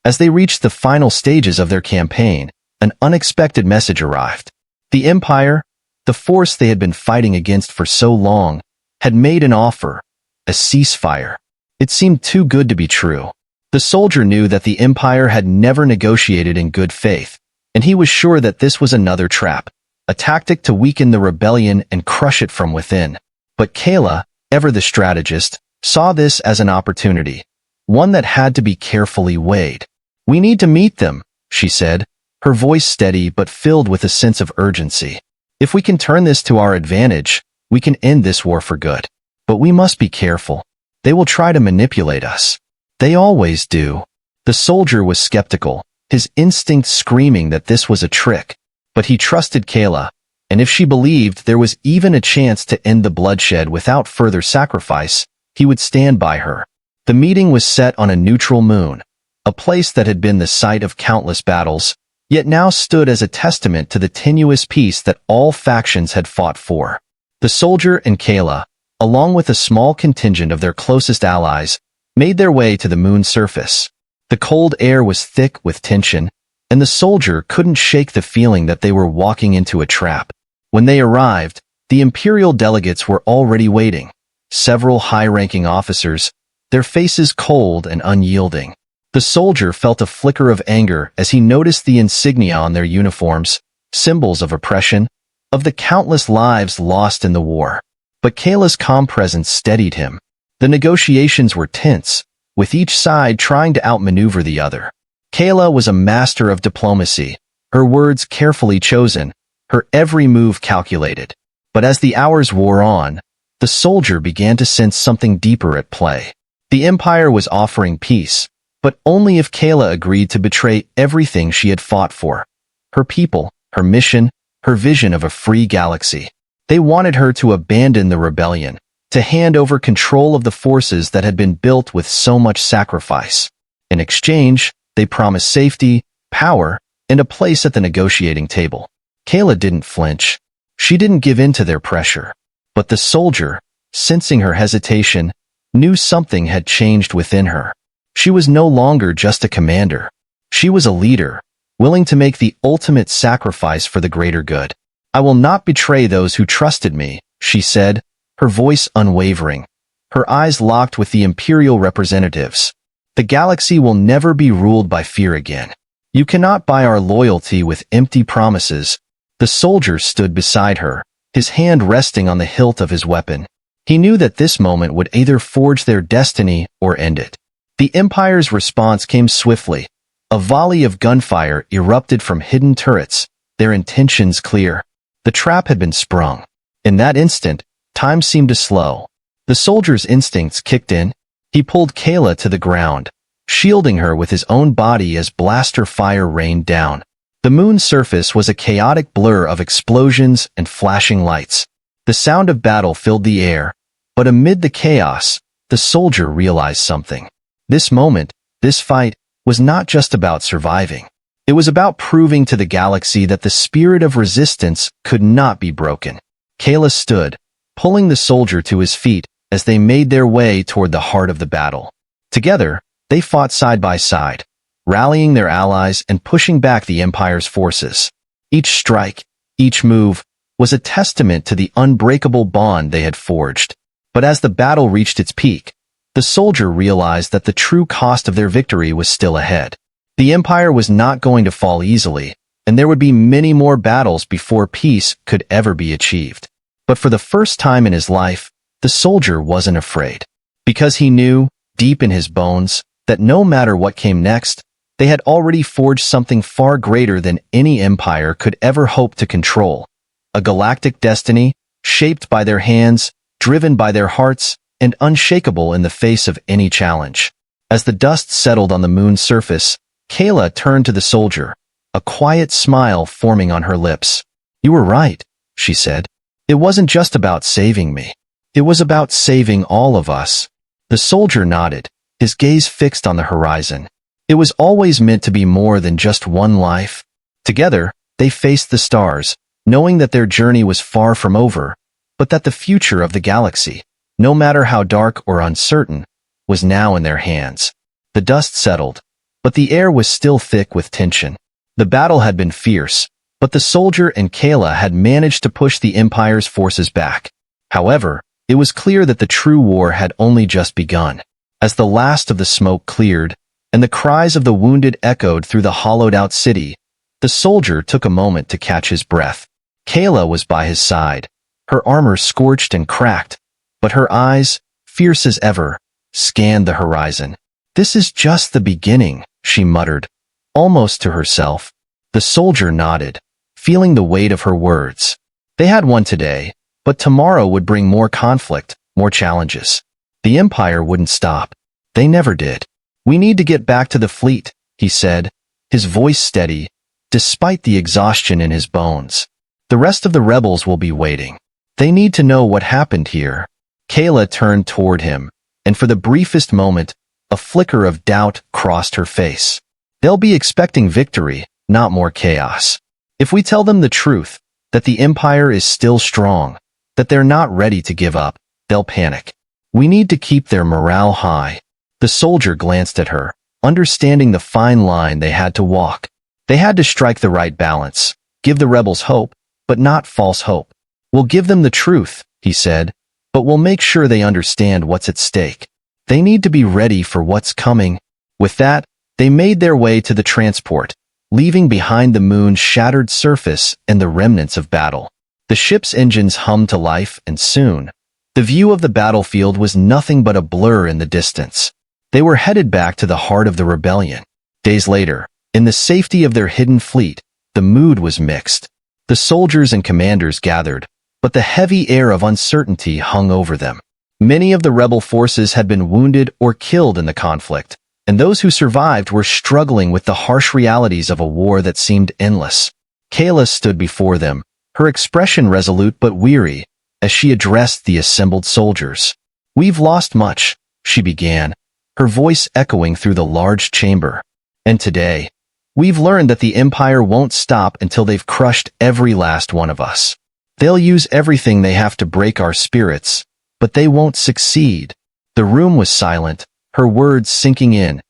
As they reached the final stages of their campaign, an unexpected message arrived. The Empire, the force they had been fighting against for so long, had made an offer, a ceasefire. It seemed too good to be true. The soldier knew that the Empire had never negotiated in good faith, and he was sure that this was another trap, a tactic to weaken the rebellion and crush it from within. But Kayla, ever the strategist, saw this as an opportunity, one that had to be carefully weighed. "We need to meet them," she said, her voice steady but filled with a sense of urgency. "If we can turn this to our advantage, we can end this war for good. But we must be careful. They will try to manipulate us. They always do." The soldier was skeptical, his instinct screaming that this was a trick. But he trusted Kayla, and if she believed there was even a chance to end the bloodshed without further sacrifice, he would stand by her. The meeting was set on a neutral moon, a place that had been the site of countless battles, yet now stood as a testament to the tenuous peace that all factions had fought for. The soldier and Kayla, along with a small contingent of their closest allies, made their way to the moon's surface. The cold air was thick with tension, and the soldier couldn't shake the feeling that they were walking into a trap. When they arrived, the Imperial delegates were already waiting, several high-ranking officers, their faces cold and unyielding. The soldier felt a flicker of anger as he noticed the insignia on their uniforms, symbols of oppression, of the countless lives lost in the war. But Kayla's calm presence steadied him. The negotiations were tense, with each side trying to outmaneuver the other. Kayla was a master of diplomacy, her words carefully chosen, her every move calculated. But as the hours wore on, the soldier began to sense something deeper at play. The Empire was offering peace, but only if Kayla agreed to betray everything she had fought for. Her people, her mission, her vision of a free galaxy. They wanted her to abandon the rebellion, to hand over control of the forces that had been built with so much sacrifice. In exchange, they promised safety, power, and a place at the negotiating table. Kayla didn't flinch. She didn't give in to their pressure. But the soldier, sensing her hesitation, knew something had changed within her. She was no longer just a commander. She was a leader, willing to make the ultimate sacrifice for the greater good. "I will not betray those who trusted me," she said, her voice unwavering, her eyes locked with the Imperial representatives. "The galaxy will never be ruled by fear again. You cannot buy our loyalty with empty promises." The soldier stood beside her, his hand resting on the hilt of his weapon. He knew that this moment would either forge their destiny or end it. The Empire's response came swiftly. A volley of gunfire erupted from hidden turrets, their intentions clear. The trap had been sprung. In that instant, time seemed to slow. The soldier's instincts kicked in. He pulled Kayla to the ground, shielding her with his own body as blaster fire rained down. The moon's surface was a chaotic blur of explosions and flashing lights. The sound of battle filled the air, but amid the chaos, the soldier realized something. This moment, this fight, was not just about surviving. It was about proving to the galaxy that the spirit of resistance could not be broken. Kayla stood, pulling the soldier to his feet as they made their way toward the heart of the battle. Together, they fought side by side, rallying their allies and pushing back the Empire's forces. Each strike, each move, was a testament to the unbreakable bond they had forged. But as the battle reached its peak, the soldier realized that the true cost of their victory was still ahead. The Empire was not going to fall easily, and there would be many more battles before peace could ever be achieved. But for the first time in his life, the soldier wasn't afraid. Because he knew, deep in his bones, that no matter what came next, they had already forged something far greater than any empire could ever hope to control. A galactic destiny, shaped by their hands, driven by their hearts, and unshakable in the face of any challenge. As the dust settled on the moon's surface, Kayla turned to the soldier, a quiet smile forming on her lips. "You were right," she said. "It wasn't just about saving me. It was about saving all of us." The soldier nodded, his gaze fixed on the horizon. It was always meant to be more than just one life. Together, they faced the stars, knowing that their journey was far from over, but that the future of the galaxy, no matter how dark or uncertain, was now in their hands. The dust settled, but the air was still thick with tension. The battle had been fierce, but the soldier and Kayla had managed to push the Empire's forces back. However, it was clear that the true war had only just begun. As the last of the smoke cleared, and the cries of the wounded echoed through the hollowed-out city, the soldier took a moment to catch his breath. Kayla was by his side, her armor scorched and cracked, but her eyes, fierce as ever, scanned the horizon. "This is just the beginning," she muttered, almost to herself. The soldier nodded, feeling the weight of her words. They had won today, but tomorrow would bring more conflict, more challenges. The Empire wouldn't stop. They never did. "We need to get back to the fleet," he said, his voice steady, despite the exhaustion in his bones. "The rest of the rebels will be waiting. They need to know what happened here." Kayla turned toward him, and for the briefest moment, a flicker of doubt crossed her face. "They'll be expecting victory, not more chaos. If we tell them the truth, that the Empire is still strong, that they're not ready to give up, they'll panic. We need to keep their morale high." The soldier glanced at her, understanding the fine line they had to walk. They had to strike the right balance, give the rebels hope, but not false hope. "We'll give them the truth," he said, "but we'll make sure they understand what's at stake. They need to be ready for what's coming." With that, they made their way to the transport, leaving behind the moon's shattered surface and the remnants of battle. The ship's engines hummed to life, and soon, the view of the battlefield was nothing but a blur in the distance. They were headed back to the heart of the rebellion. Days later, in the safety of their hidden fleet, the mood was mixed. The soldiers and commanders gathered, but the heavy air of uncertainty hung over them. Many of the rebel forces had been wounded or killed in the conflict, and those who survived were struggling with the harsh realities of a war that seemed endless. Kayla stood before them, her expression resolute but weary, as she addressed the assembled soldiers. "We've lost much," she began, her voice echoing through the large chamber. "And today, we've learned that the Empire won't stop until they've crushed every last one of us. They'll use everything they have to break our spirits, but they won't succeed." The room was silent, her words sinking in,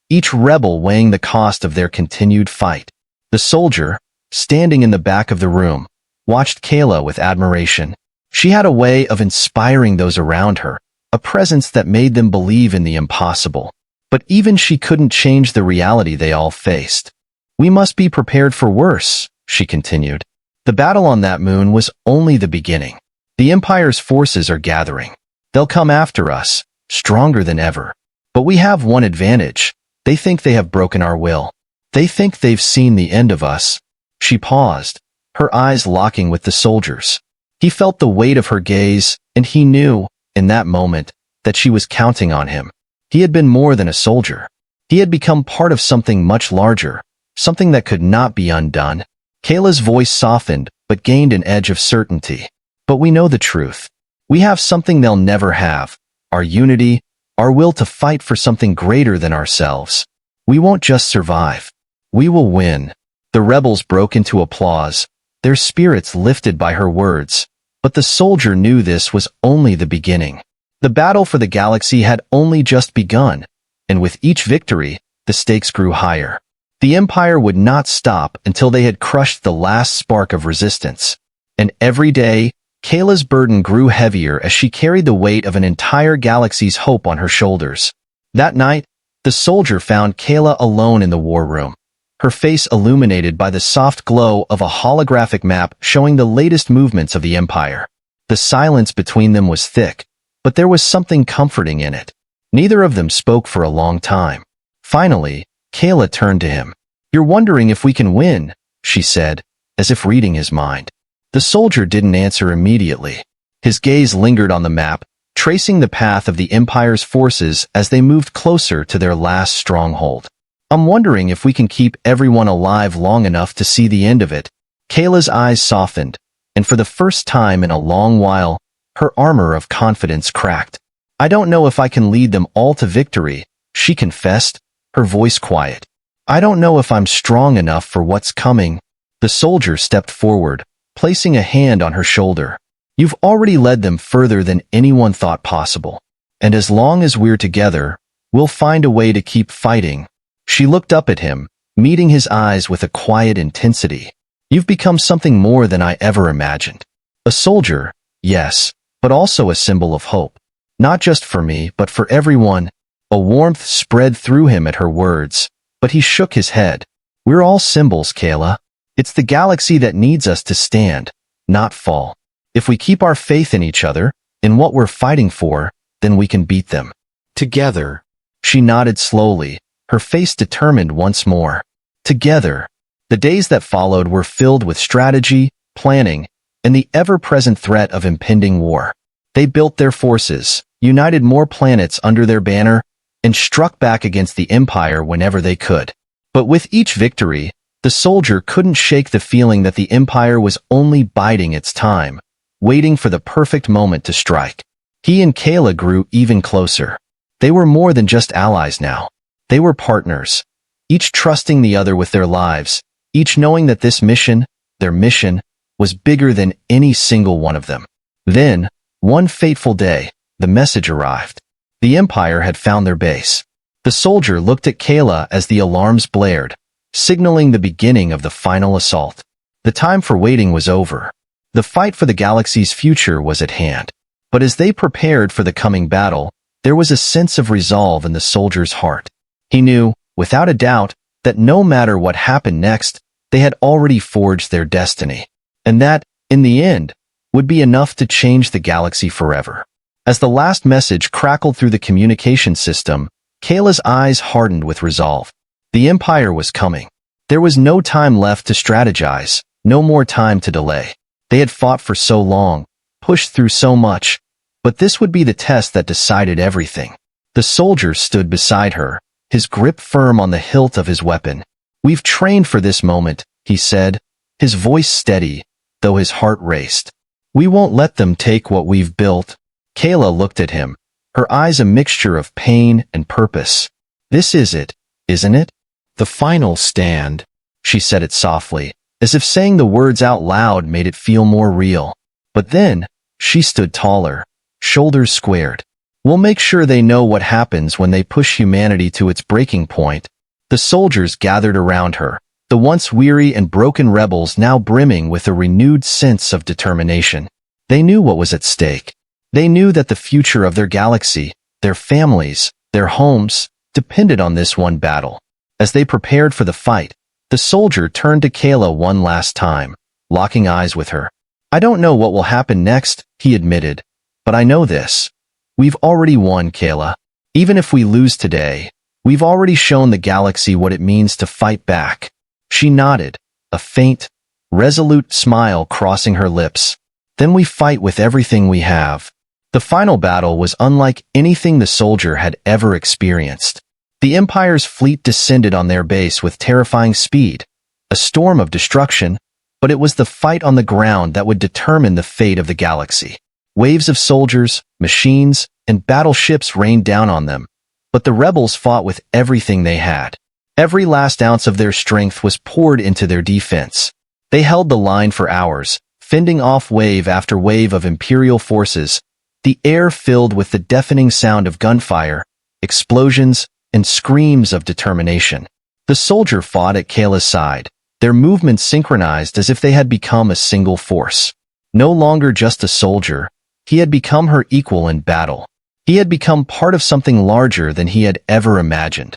each rebel weighing the cost of their continued fight. The soldier, standing in the back of the room, watched Kayla with admiration. She had a way of inspiring those around her, a presence that made them believe in the impossible. But even she couldn't change the reality they all faced. "We must be prepared for worse," she continued. "The battle on that moon was only the beginning. The Empire's forces are gathering. They'll come after us, stronger than ever. But we have one advantage. They think they have broken our will. They think they've seen the end of us." She paused, her eyes locking with the soldiers. He felt the weight of her gaze, and he knew, in that moment, that she was counting on him. He had been more than a soldier. He had become part of something much larger, something that could not be undone. Kayla's voice softened, but gained an edge of certainty. "But we know the truth. We have something they'll never have, our unity, our will to fight for something greater than ourselves. We won't just survive. We will win." The rebels broke into applause, their spirits lifted by her words. But the soldier knew this was only the beginning. The battle for the galaxy had only just begun, and with each victory, the stakes grew higher. The Empire would not stop until they had crushed the last spark of resistance. And every day, Kayla's burden grew heavier as she carried the weight of an entire galaxy's hope on her shoulders. That night, the soldier found Kayla alone in the war room, her face illuminated by the soft glow of a holographic map showing the latest movements of the Empire. The silence between them was thick, but there was something comforting in it. Neither of them spoke for a long time. Finally, Kayla turned to him. "You're wondering if we can win," she said, as if reading his mind. The soldier didn't answer immediately. His gaze lingered on the map, tracing the path of the Empire's forces as they moved closer to their last stronghold. "I'm wondering if we can keep everyone alive long enough to see the end of it." Kayla's eyes softened, and for the first time in a long while, her armor of confidence cracked. "I don't know if I can lead them all to victory," she confessed, her voice quiet. "I don't know if I'm strong enough for what's coming." The soldier stepped forward, placing a hand on her shoulder. "You've already led them further than anyone thought possible. And as long as we're together, we'll find a way to keep fighting." She looked up at him, meeting his eyes with a quiet intensity. You've become something more than I ever imagined. A soldier, yes, but also a symbol of hope. Not just for me, but for everyone. A warmth spread through him at her words, but he shook his head. We're all symbols, Kayla. It's the galaxy that needs us to stand, not fall. If we keep our faith in each other, in what we're fighting for, then we can beat them. Together. She nodded slowly, her face determined once more. Together. The days that followed were filled with strategy, planning, and the ever-present threat of impending war. They built their forces, united more planets under their banner, and struck back against the Empire whenever they could. But with each victory, the soldier couldn't shake the feeling that the Empire was only biding its time, waiting for the perfect moment to strike. He and Kayla grew even closer. They were more than just allies now. They were partners, each trusting the other with their lives, each knowing that this mission, their mission, was bigger than any single one of them. Then, one fateful day, the message arrived. The Empire had found their base. The soldier looked at Kayla as the alarms blared, signaling the beginning of the final assault. The time for waiting was over. The fight for the galaxy's future was at hand. But as they prepared for the coming battle, there was a sense of resolve in the soldier's heart. He knew, without a doubt, that no matter what happened next, they had already forged their destiny. And that, in the end, would be enough to change the galaxy forever. As the last message crackled through the communication system, Kayla's eyes hardened with resolve. The Empire was coming. There was no time left to strategize, no more time to delay. They had fought for so long, pushed through so much, but this would be the test that decided everything. The soldier stood beside her, his grip firm on the hilt of his weapon. We've trained for this moment, he said, his voice steady, though his heart raced. We won't let them take what we've built. Kayla looked at him, her eyes a mixture of pain and purpose. This is it, isn't it? The final stand. She said it softly, as if saying the words out loud made it feel more real. But then, she stood taller, shoulders squared. We'll make sure they know what happens when they push humanity to its breaking point. The soldiers gathered around her, the once weary and broken rebels now brimming with a renewed sense of determination. They knew what was at stake. They knew that the future of their galaxy, their families, their homes, depended on this one battle. As they prepared for the fight, the soldier turned to Kayla one last time, locking eyes with her. I don't know what will happen next, he admitted, but I know this. We've already won, Kayla. Even if we lose today, we've already shown the galaxy what it means to fight back. She nodded, a faint, resolute smile crossing her lips. Then we fight with everything we have. The final battle was unlike anything the soldier had ever experienced. The Empire's fleet descended on their base with terrifying speed, a storm of destruction, but it was the fight on the ground that would determine the fate of the galaxy. Waves of soldiers, machines, and battleships rained down on them, but the rebels fought with everything they had. Every last ounce of their strength was poured into their defense. They held the line for hours, fending off wave after wave of Imperial forces, the air filled with the deafening sound of gunfire, explosions, and screams of determination. The soldier fought at Kayla's side, their movements synchronized as if they had become a single force. No longer just a soldier, he had become her equal in battle. He had become part of something larger than he had ever imagined.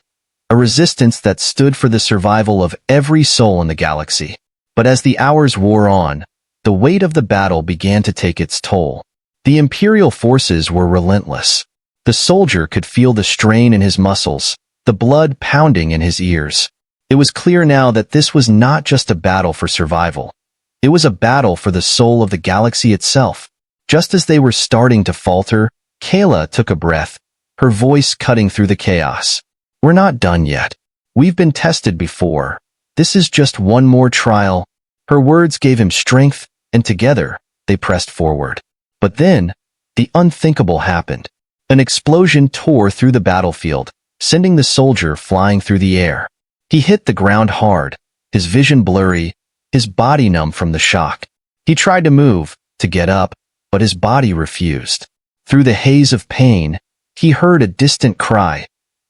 A resistance that stood for the survival of every soul in the galaxy. But as the hours wore on, the weight of the battle began to take its toll. The Imperial forces were relentless. The soldier could feel the strain in his muscles, the blood pounding in his ears. It was clear now that this was not just a battle for survival. It was a battle for the soul of the galaxy itself. Just as they were starting to falter, Kayla took a breath, her voice cutting through the chaos. We're not done yet. We've been tested before. This is just one more trial. Her words gave him strength, and together, they pressed forward. But then, the unthinkable happened. An explosion tore through the battlefield, sending the soldier flying through the air. He hit the ground hard, his vision blurry, his body numb from the shock. He tried to move, to get up, but his body refused. Through the haze of pain, he heard a distant cry,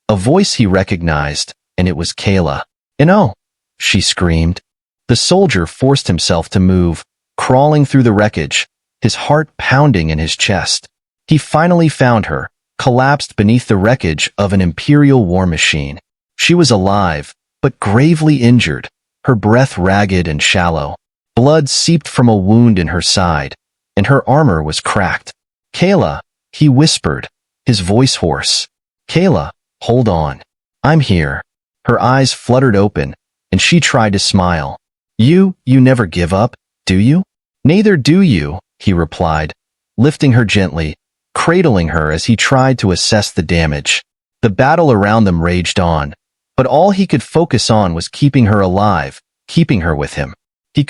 a voice he recognized, and it was Kayla. "No!" she screamed. The soldier forced himself to move, crawling through the wreckage, his heart pounding in his chest. He finally found her, collapsed beneath the wreckage of an Imperial war machine. She was alive, but gravely injured, her breath ragged and shallow. Blood seeped from a wound in her side, and her armor was cracked. "Kayla," he whispered, his voice hoarse. "Kayla, hold on. I'm here." Her eyes fluttered open, and she tried to smile. You never give up, do you?" "Neither do you," he replied, lifting her gently, cradling her as he tried to assess the damage. The battle around them raged on, but all he could focus on was keeping her alive, keeping her with him. He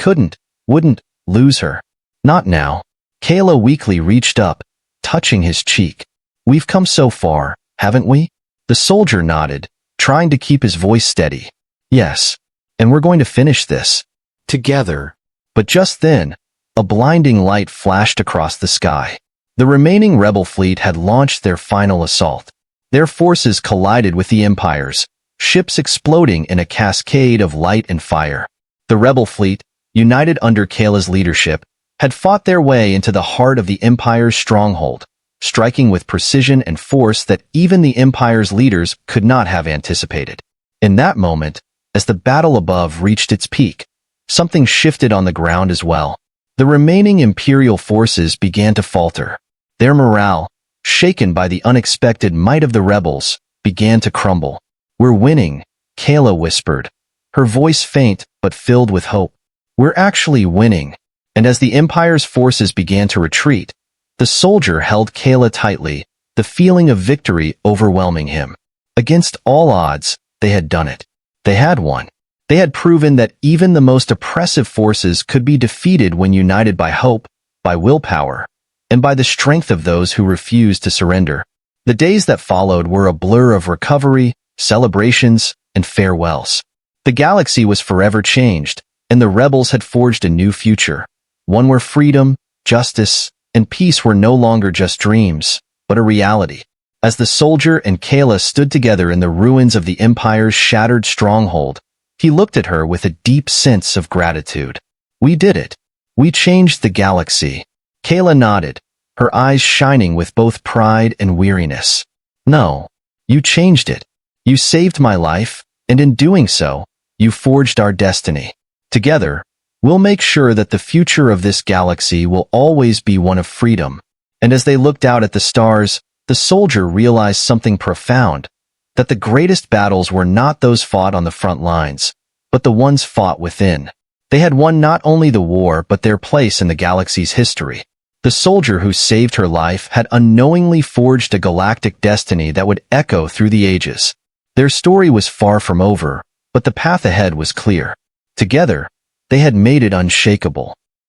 wouldn't lose her. Not now. Kayla weakly reached up, touching his cheek. "We've come so far, haven't we?" The soldier nodded, trying to keep his voice steady. "Yes, and we're going to finish this together." But just then, a blinding light flashed across the sky. The remaining rebel fleet had launched their final assault. Their forces collided with the Empire's, ships exploding in a cascade of light and fire. The rebel fleet, united under Kayla's leadership, had fought their way into the heart of the Empire's stronghold, striking with precision and force that even the Empire's leaders could not have anticipated. In that moment, as the battle above reached its peak, something shifted on the ground as well. The remaining Imperial forces began to falter. Their morale, shaken by the unexpected might of the rebels, began to crumble. "We're winning," Kayla whispered, her voice faint but filled with hope. "We're actually winning." And as the Empire's forces began to retreat, the soldier held Kayla tightly, the feeling of victory overwhelming him. Against all odds, they had done it. They had won. They had proven that even the most oppressive forces could be defeated when united by hope, by willpower, and by the strength of those who refused to surrender. The days that followed were a blur of recovery, celebrations, and farewells. The galaxy was forever changed, and the rebels had forged a new future, one where freedom, justice, and peace were no longer just dreams, but a reality. As the soldier and Kayla stood together in the ruins of the Empire's shattered stronghold, he looked at her with a deep sense of gratitude. "We did it. We changed the galaxy." Kayla nodded, her eyes shining with both pride and weariness. "No, you changed it. You saved my life, and in doing so, you forged our destiny. Together, we'll make sure that the future of this galaxy will always be one of freedom." And as they looked out at the stars, the soldier realized something profound, that the greatest battles were not those fought on the front lines, but the ones fought within. They had won not only the war but their place in the galaxy's history. The soldier who saved her life had unknowingly forged a galactic destiny that would echo through the ages. Their story was far from over, but the path ahead was clear. Together, they had made it unshakable.